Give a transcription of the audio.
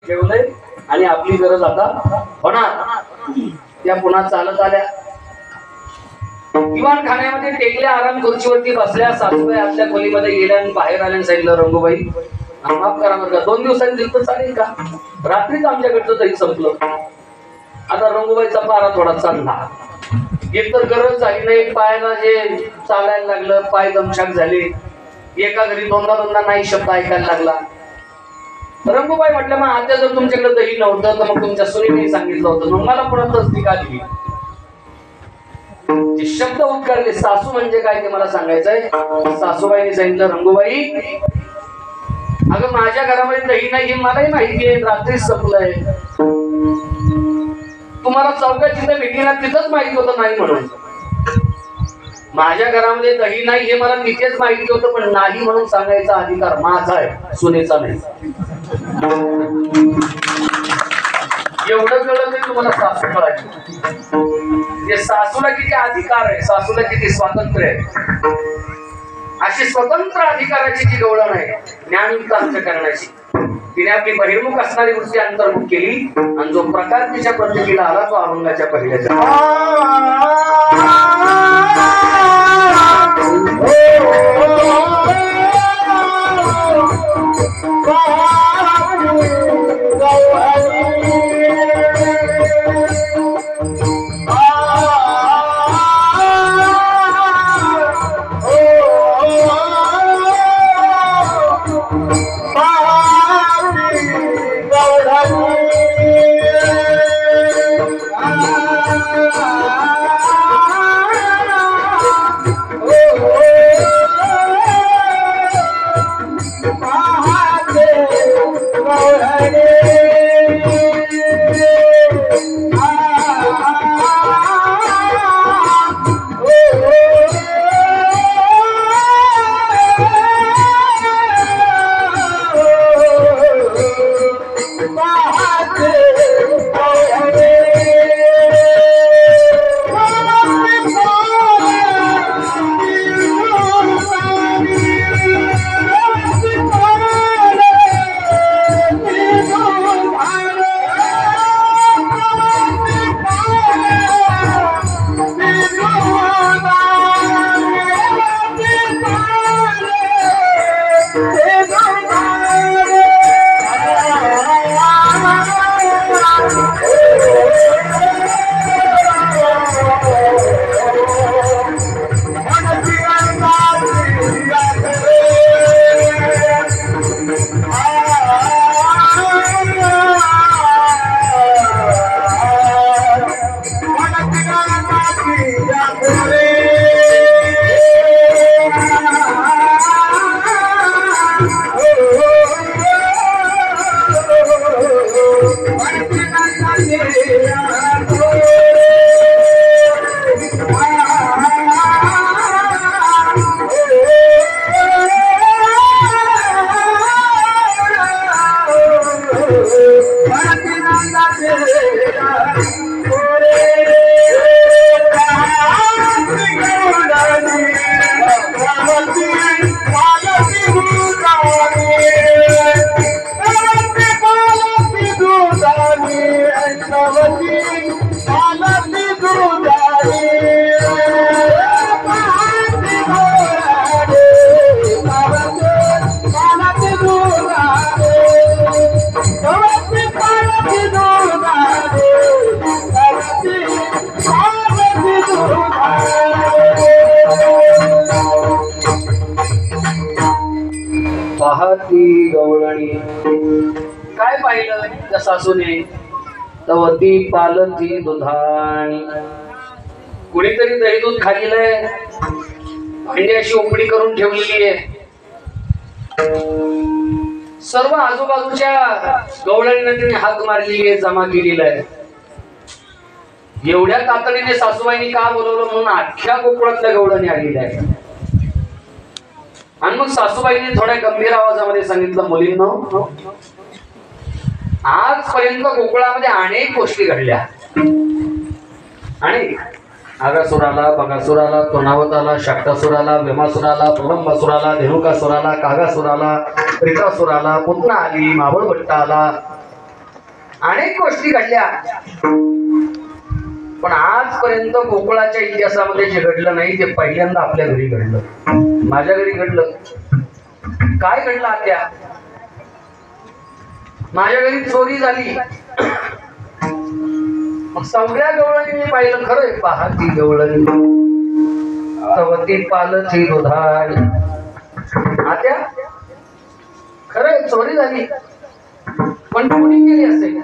ठेवलंय आणि आपली गरज आता होणार. त्या पुन्हा चालत आल्या. दिवाण खाण्यामध्ये टेकल्या, आराम खुर्चीवरती बसल्या. सासूबाई आपल्या खोलीमध्ये गेल्या आणि बाहेर आल्या. सांगितलं, रंगूबाई माफ करा बरं का, 2 दिवसांनी दिलं तर चालेल का? रात्रीच आमच्याकडचं दही संपलं. आता रंगूबाईचा पारा थोडा चालला. एक तर गरज झाली नाही, पायाला जे चालायला लागलं, पाय दमछाक झाले. एका घरी दोनदा नाही शब्द ऐकायला लागला. रंगूबाई म्हटलं, मग आता जर तुमच्याकडे दही नव्हतं तर मग तुमच्या सुनीने सांगितलं होतं, मग मला पुन्हा तसदी का दिली? ते शब्द उच्चारले. सासू म्हणजे काय ते मला सांगायचंय. सासूबाईने सांगितलं, रंगूबाई अगं माझ्या घरामध्ये दही नाही हे मलाही माहिती आहे, रात्रीच संपलंय. तुम्हाला चौकात जिथं भेटी ना तिथंच माहिती होतं नाही म्हणून. माझ्या घरामध्ये दही नाही हे मला तिथेच माहिती होतं, पण नाही म्हणून सांगायचा अधिकार माझा आहे, सुनेचा नाही. एवढं कळलं तरी तुम्हाला सासू कळायची. सासूला किती अधिकार आहे, सासूला किती स्वातंत्र्य आहे. अशी स्वतंत्र अधिकाराची जी गवळण आहे ज्ञानयुक्त अंतःकरणाची, तिने आपली बहिर्मुख असणारी वृत्ती अंतर्मुख केली आणि जो प्रकार तिच्या प्रत्येकीला आला तो अभंगाच्या पहिल्याच्या. पाहती गवळणी काय पाहिलं त्या सासूने, तवती पालती दुधाणी. कुणीतरी दही दूध खाल्लंय, भांडी अशी उकडी करून ठेवलेली आहे. सर्व आजूबाजूच्या गवळणीने तिने हाक मारलेली आहे, जमा केलेला आहे. एवढ्या तातडीने सासूबाईंनी का बोलवलं म्हणून अख्ख्या कोकणातल्या गवळणी आलेल्या आहेत. आणि मग सासूबाईंनी थोड्या गंभीर आवाजामध्ये सांगितलं, मुलींनो आजपर्यंत गोकुळामध्ये अनेक गोष्टी घडल्या. अनेक आगासुर आला, बगासुर आला, तोनावत आला, शाक्तासुर आला, भीमासुर आला, प्रलंबासुर आला, धेनुकासुर आला, कागासुर आला, त्रिकासुर आला, पुतना आली, मावळभट्ट आला. अनेक गोष्टी घडल्या, पण आजपर्यंत गोकुळाच्या इतिहासामध्ये जे घडलं नाही ते पहिल्यांदा आपल्या घरी घडलं, माझ्या घरी घडलं. काय घडलं आत्या? माझ्या घरी चोरी झाली. मग सगळ्या गवळणी मी पाहिलं, खरंय पाहती गवळणी तवती पालथी दुधारी. आत्या खरंय चोरी झाली, पण कोणी केली असेल?